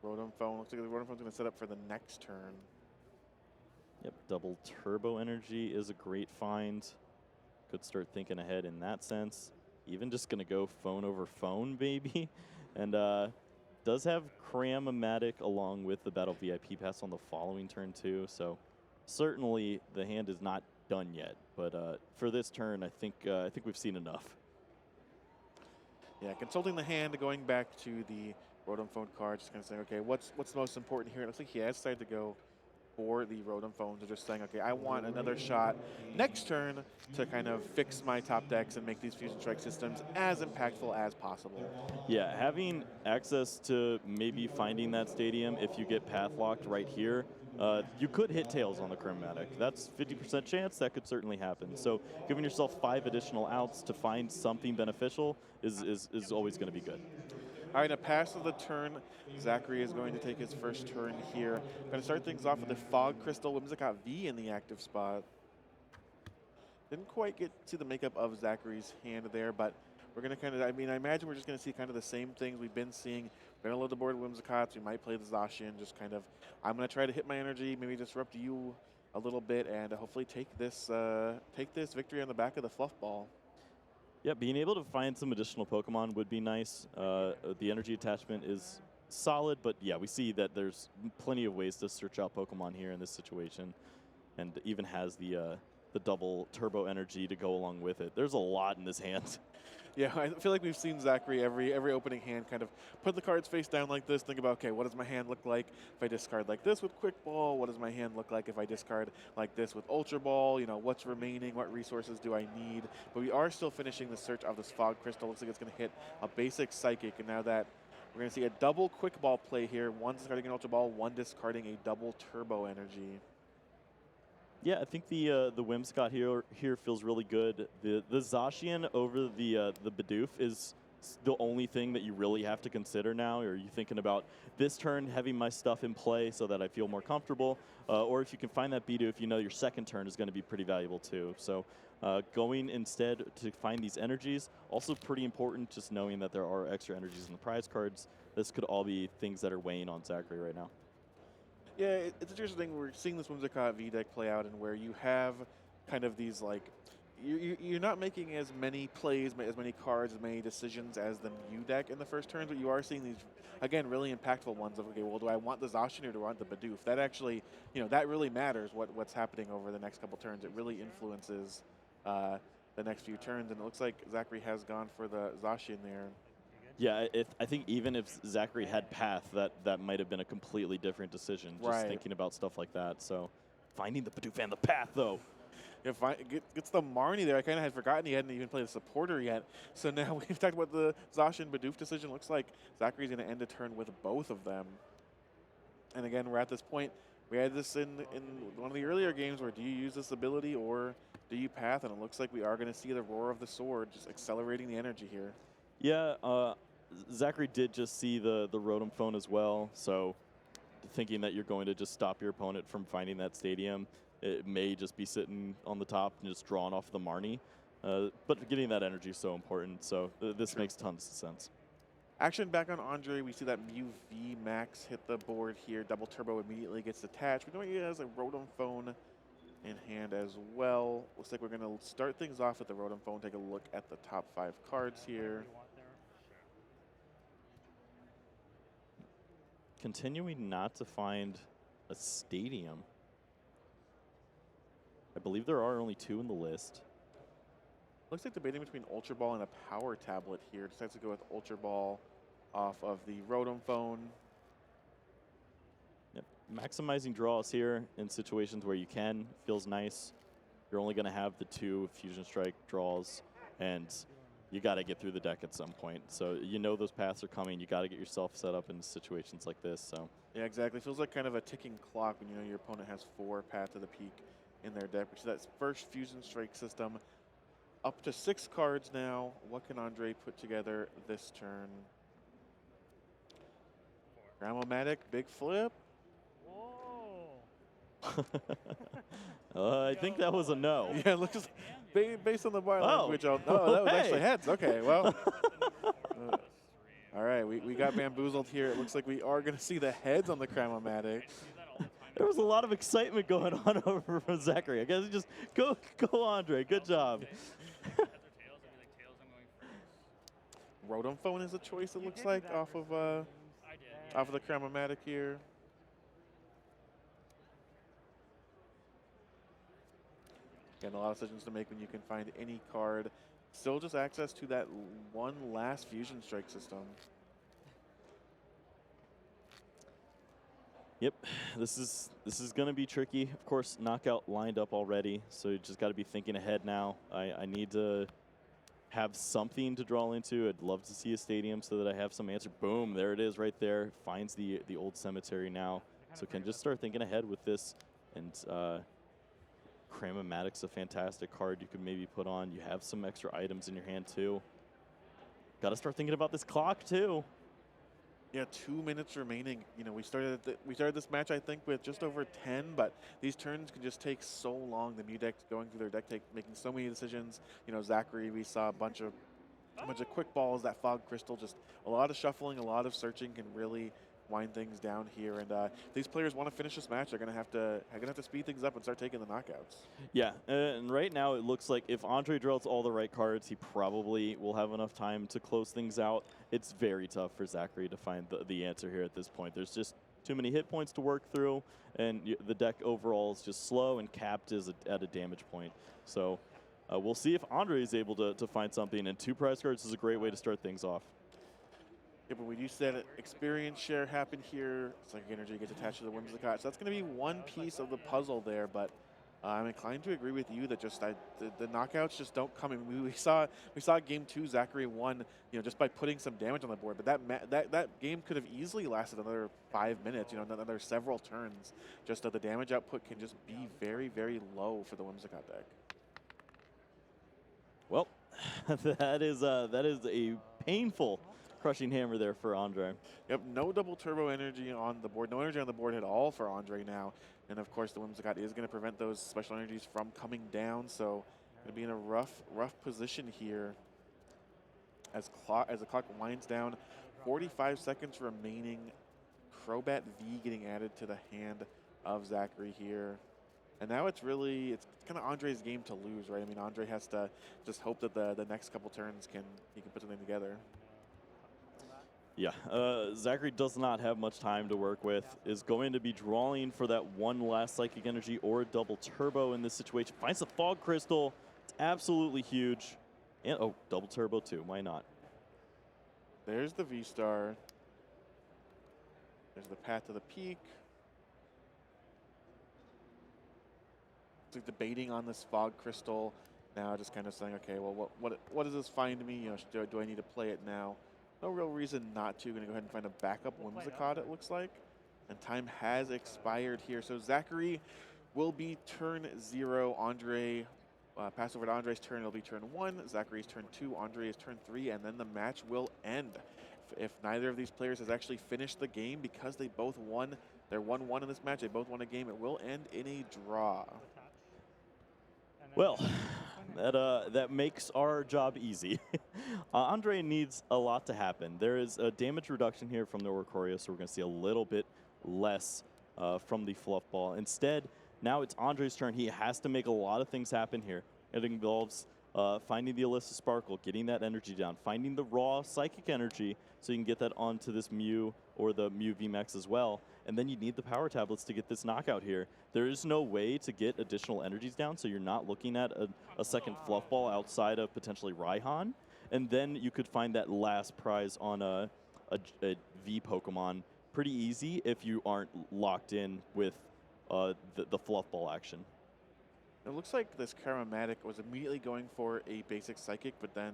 Rotom Phone. Looks like the Rotom Phone's going to set up for the next turn. Yep, double Turbo Energy is a great find. Could start thinking ahead in that sense. Even just going to go phone over phone, baby. And does have Cramomatic along with the Battle VIP Pass on the following turn too. So certainly the hand is not done yet. But for this turn, I think we've seen enough. Yeah, consulting the hand, going back to the Rotom Phone card, just kind of saying, okay, what's the most important here? It looks like he has decided to go for the Rotom Phones, are just saying, okay, I want another shot next turn to kind of fix my top decks and make these Fusion Strike systems as impactful as possible. Yeah, having access to maybe finding that stadium if you get path locked right here, you could hit tails on the Cramomatic. That's 50% chance that could certainly happen. So giving yourself 5 additional outs to find something beneficial is always going to be good. All right, a pass of the turn. Zachary is going to take his first turn here. Going to start things off with the Fog Crystal Whimsicott V in the active spot. Didn't quite get to the makeup of Zachary's hand there, but we're going to kind of, I imagine we're just going to see kind of the same things we've been seeing. We're going to load the board Whimsicotts. We might play the Zacian, just kind of, I'm going to try to hit my energy, maybe disrupt you a little bit, and hopefully take this victory on the back of the Fluff Ball. Yeah, being able to find some additional Pokemon would be nice. The energy attachment is solid, but yeah, we see that there's plenty of ways to search out Pokemon here in this situation, and even has the double turbo energy to go along with it. There's a lot in this hand. Yeah, I feel like we've seen Zachary every opening hand kind of put the cards face down like this, think about, okay, what does my hand look like if I discard like this with Quick Ball? What does my hand look like if I discard like this with Ultra Ball? You know, what's remaining? What resources do I need? But we are still finishing the search of this Fog Crystal. Looks like it's going to hit a basic Psychic, and now that We're going to see a double quick ball play here. One discarding an Ultra Ball, one discarding a double Turbo Energy. Yeah, I think the Whimsicott here feels really good. The Zacian over the Bidoof is the only thing that you really have to consider now. Are you thinking about this turn having my stuff in play so that I feel more comfortable? Or if you can find that Bidoof, you know your second turn is going to be pretty valuable too. So going instead to find these energies, also pretty important, just knowing that there are extra energies in the prize cards. This could all be things that are weighing on Zachary right now. Yeah, it's interesting. We're seeing this Whimsicott V deck play out, and where you have kind of these like, you're not making as many plays, as many cards, as many decisions as the Mew deck in the first turns, but you are seeing these, again, really impactful ones of, okay, well, do I want the Zacian or do I want the Bidoof? That actually, that really matters what's happening over the next couple turns. It really influences the next few turns, and it looks like Zachary has gone for the Zacian there. Yeah, I think even if Zachary had Path, that might have been a completely different decision, just thinking about stuff like that. So finding the Bidoof and the Path, though. If gets the Marnie there, I kind of had forgotten he hadn't even played a supporter yet. So now we've talked about the Zacian Bidoof decision. Looks like Zachary's going to end a turn with both of them. And again, we're at this point. We had this in one of the earlier games where do you use this ability or do you Path? And it looks like we are going to see the Roar of the Sword just accelerating the energy here. Yeah, Zachary did just see the Rotom Phone as well. So thinking that you're going to just stop your opponent from finding that stadium, it may just be sitting on the top and just drawing off the Marnie. But getting that energy is so important, so this makes tons of sense. Action back on André. We see that Mew V Max hit the board here. Double Turbo immediately gets attached. We know he has a Rotom Phone in hand as well. Looks like we're going to start things off with the Rotom Phone. Take a look at the top 5 cards here. Continuing not to find a stadium. I believe there are only 2 in the list. Looks like debating between Ultra Ball and a Power Tablet here. Decides to go with Ultra Ball off of the Rotom Phone. Yep. Maximizing draws here in situations where you can feels nice. You're only going to have the 2 Fusion Strike draws, and you got to get through the deck at some point. So you know those paths are coming. You got to get yourself set up in situations like this. So yeah, exactly. Feels like kind of a ticking clock when you know your opponent has 4 Path to the Peak in their deck. So that's first Fusion Strike system. Up to 6 cards now. What can André put together this turn? Gramomatic, big flip. Whoa. I think that was a no. Yeah, it looks based on the bar Oh. language. Oh, that was Hey. actually heads. Okay, well. All right, we got bamboozled here. It looks like we are going to see the heads on the Gramomatic. There was a lot of excitement going on over from Zachary. I guess just go Andre. Good job. Rotom Phone is a choice, it looks like, off of the Gramomatic here. Again, a lot of decisions to make when you can find any card. Still just access to that one last Fusion Strike system. Yep, this is going to be tricky. Of course, knockout lined up already, so you just got to be thinking ahead now. I need to have something to draw into. I'd love to see a stadium so that I have some answer. Boom, there it is right there. Finds the old cemetery now. So can just start thinking ahead with this. And Gramomatic's a fantastic card you could maybe put on. You have some extra items in your hand too. Got to start thinking about this clock too. Yeah, 2 minutes remaining. You know, we started this match, I think, with just over 10, but these turns can just take so long. The Mew deck going through their deck, making so many decisions. You know, Zachary, we saw a bunch of quick balls. That Fog Crystal, just a lot of shuffling, a lot of searching can really wind things down here. And if these players want to finish this match, they're gonna have to speed things up and start taking the knockouts. Yeah, and right now it looks like if André draws all the right cards, he probably will have enough time to close things out. It's very tough for Zachary to find the answer here at this point. There's just too many hit points to work through, and the deck overall is just slow and capped at a damage point. So we'll see if André is able to find something, and 2 prize cards is a great way to start things off. Yeah, but we do see that experience share happen here. Psychic Energy gets attached to the Whimsicott. So that's going to be one piece of the puzzle there, but I'm inclined to agree with you that just the knockouts just don't come in. We saw game 2, Zachary won, just by putting some damage on the board. But that game could have easily lasted another 5 minutes, another several turns. Just that the damage output can just be very, very low for the Whimsicott deck. Well, that is a painful crushing hammer there for André. Yep, no double turbo energy on the board. No energy on the board at all for André now. And of course, the Whimsicott is going to prevent those special energies from coming down. So going to be in a rough position here as the clock winds down. 45 seconds remaining. Crobat V getting added to the hand of Zachary here. And now it's kind of Andre's game to lose, right? I mean, André has to just hope that the next couple turns he can put something together. Yeah, Zachary does not have much time to work with, is going to be drawing for that one last Psychic Energy or a double turbo in this situation. Finds the Fog Crystal. It's absolutely huge. And, oh, double turbo too. Why not? There's the V-Star. There's the Path to the Peak. It's like debating on this Fog Crystal now, just kind of saying, okay, well, what does this find me? Do I need to play it now? No real reason not to. Going to go ahead and find a backup Whimsicott, it looks like. And time has expired here. So Zachary will be turn 0. André, pass over to Andre's turn. It'll be turn 1. Zachary's turn 2. André is turn 3. And then the match will end. If neither of these players has actually finished the game, because they both won, they're 1-1 in this match, they both won a game, it will end in a draw. Well, that makes our job easy. André needs a lot to happen. There is a damage reduction here from the Oricorio, so we're going to see a little bit less from the Fluff Ball. Instead, now it's André's turn. He has to make a lot of things happen here. It involves finding the Alyssa Sparkle, getting that energy down, finding the raw Psychic Energy so you can get that onto this Mew or the Mew VMAX as well. And then you need the power tablets to get this knockout here. There is no way to get additional energies down, so you're not looking at a second Fluff Ball outside of potentially Raihan. And then you could find that last prize on a V Pokemon pretty easy if you aren't locked in with the Fluff Ball action. It looks like this Karamatic was immediately going for a basic Psychic, but then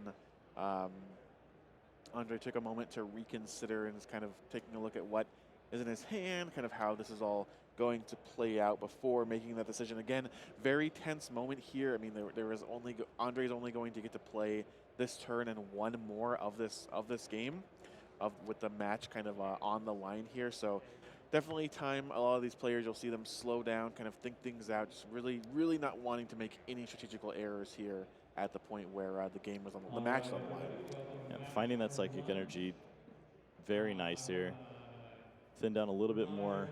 André took a moment to reconsider and is kind of taking a look at what is in his hand, kind of how this is all going to play out before making that decision. Again, very tense moment here. I mean, André's only going to get to play this turn and one more of this game, with the match kind of on the line here. So definitely time. A lot of these players, you'll see them slow down, kind of think things out, just really not wanting to make any strategical errors here at the point where the game was on the match on the line. Yeah, finding that Psychic Energy, very nice here. Thin down a little bit more.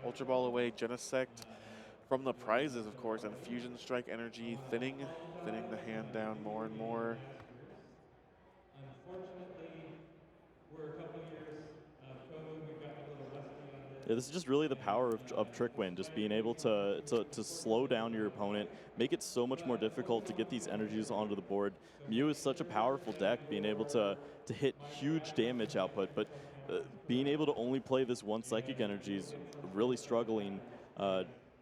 Ultra Ball away, Genesect from the prizes, of course, and Fusion Strike energy, thinning the hand down more and more. Yeah, this is just really the power of Trick Wind, just being able to slow down your opponent, make it so much more difficult to get these energies onto the board. Mew is such a powerful deck, being able to hit huge damage output, but being able to only play this one Psychic Energy is really struggling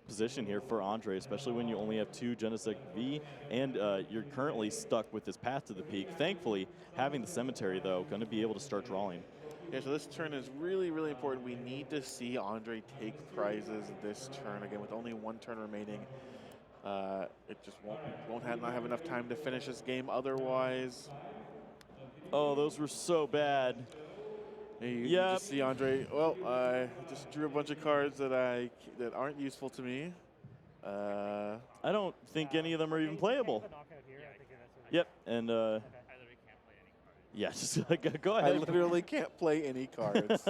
position here for André, especially when you only have 2 Genesect V, and you're currently stuck with this Path to the Peak. Thankfully, having the Cemetery, though, going to be able to start drawing. Yeah, so this turn is really important. We need to see André take prizes this turn. Again, with only 1 turn remaining, it just won't have enough time to finish this game otherwise. Oh, those were so bad. You just see André. Well, I just drew a bunch of cards that aren't useful to me. I don't think any of them are even playable. Yep, and yeah, just go ahead. I literally can't play any cards.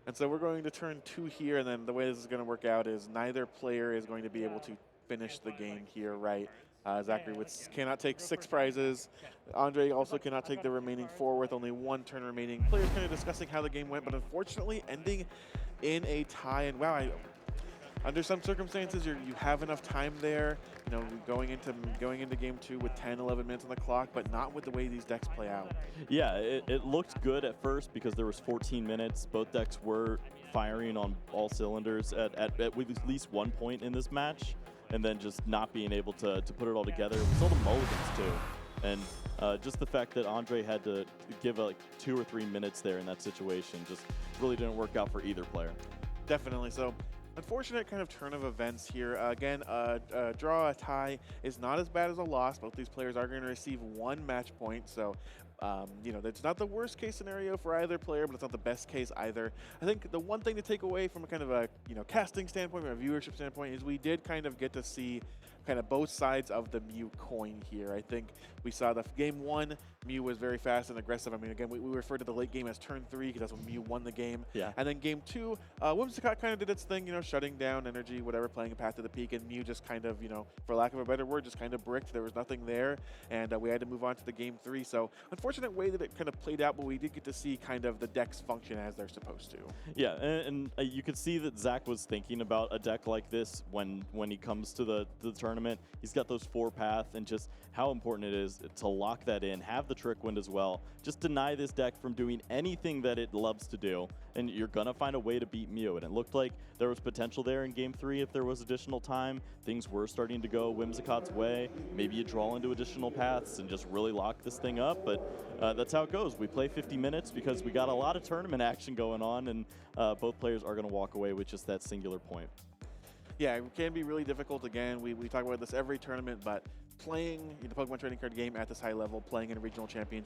And so we're going to turn 2 here, and then the way this is going to work out is neither player is going to be able to finish the game here, right? Zachary cannot take 6 prizes. André also cannot take the remaining 4 with only 1 turn remaining. Players kind of discussing how the game went, but unfortunately ending in a tie. And wow, under some circumstances, you have enough time there, you know, going into game 2 with 10, 11 minutes on the clock, but not with the way these decks play out. Yeah, it looked good at first because there was 14 minutes. Both decks were firing on all cylinders at least one point in this match, and then just not being able to put it all together. We saw the mulligans too. And just the fact that André had to give like 2 or 3 minutes there in that situation just really didn't work out for either player. Definitely. So, unfortunate kind of turn of events here. Again, draw, a tie is not as bad as a loss. Both these players are going to receive 1 match point. So, you know, that's not the worst case scenario for either player, but it's not the best case either. I think the one thing to take away from a kind of a, you know, casting standpoint or a viewership standpoint is we did kind of get to see kind of both sides of the Mew coin here. I think we saw the game 1, Mew was very fast and aggressive. I mean, again, we refer to the late game as turn 3 because that's when Mew won the game. Yeah. And then game 2, Whimsicott kind of did its thing, you know, shutting down energy, whatever, playing a path to the peak, and Mew just kind of, you know, for lack of a better word, just kind of bricked. There was nothing there, and we had to move on to the game 3. So unfortunate way that it kind of played out, but we did get to see kind of the decks function as they're supposed to. Yeah, and you could see that Zach was thinking about a deck like this when he comes to the tournament. He's got those 4 paths, and just how important it is to lock that in, have the trick wind as well. Just deny this deck from doing anything that it loves to do, and you're gonna find a way to beat Mew. And it looked like there was potential there in game 3 if there was additional time. Things were starting to go Whimsicott's way. Maybe you draw into additional paths and just really lock this thing up, but that's how it goes. We play 50 minutes because we got a lot of tournament action going on, and both players are gonna walk away with just that singular point. Yeah, it can be really difficult. Again, we talk about this every tournament, but playing the Pokemon trading card game at this high level, playing in a regional championship,